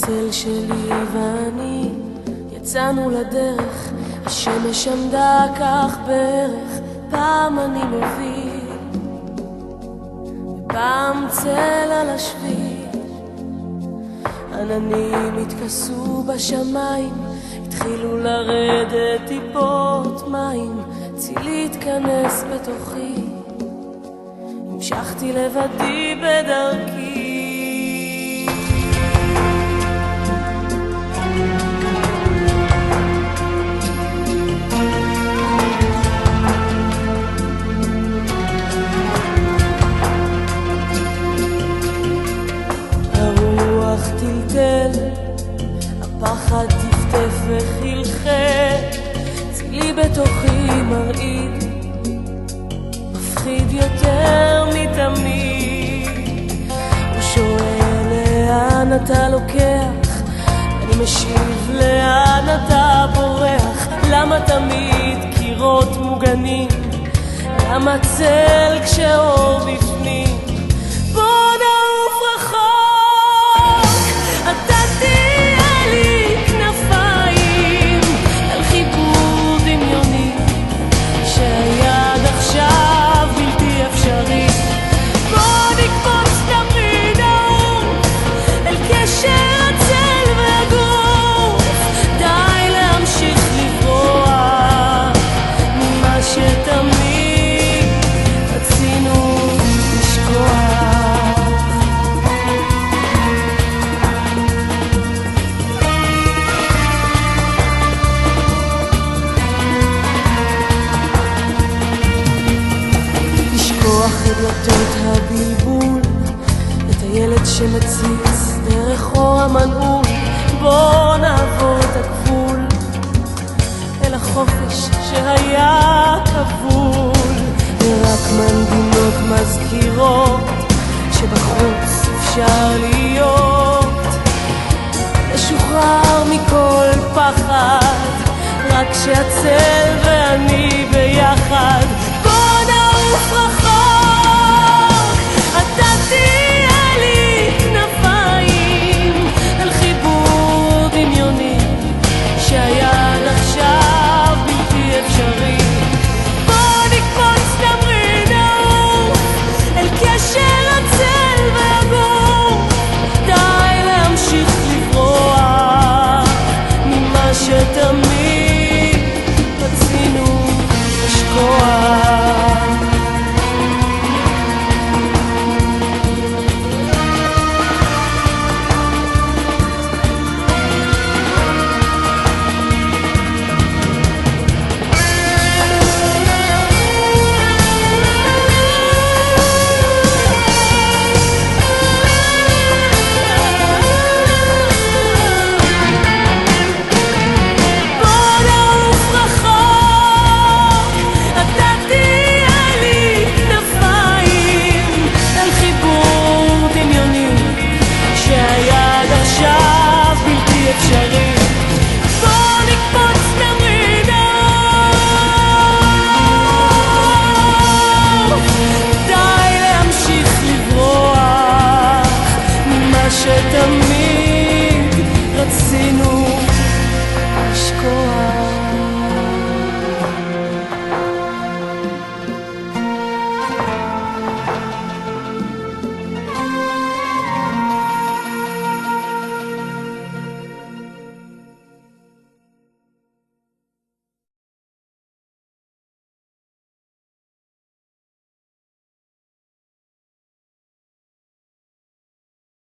הצל שלי ואני יצאנו לדרך, השמש עמדה כך בערך, פעם אני מוביל ופעם צל על השביל. עננים התכסו בשמיים, התחילו לרדת טיפות מים, צילי התכנס בתוכי, המשכתי לבדי בדרכי. הרוח טלטל, הפחד טפטף וחלחל, צילי בתוכי מרעיד, מפחיד יותר מתמיד. הוא שואל לאן אתה לוקח, אני משיב לאן אתה בורח. למה תמיד קירות מוגנים, למה צל כשאור בפנים? בוא נעוף רחוק, אתה תהיה לי כנפיים על חיבור דמיוני שהיד עכשיו בלתי אפשרי. בוא נקפוץ תמיד נעוף אל קשר הצל והגוף, די להמשיך לברוח ממה שתמיד רצינו לשכוח. לשכוח את דלתות הבלבול, את הילד שמציץ דרך אור המנעול. בוא נעבור את הגבול אל החופש שהיה כבול, ורק מנגינות מזכירות שבחוץ אפשר להיות משוחרר מכל פחד, רק שהצל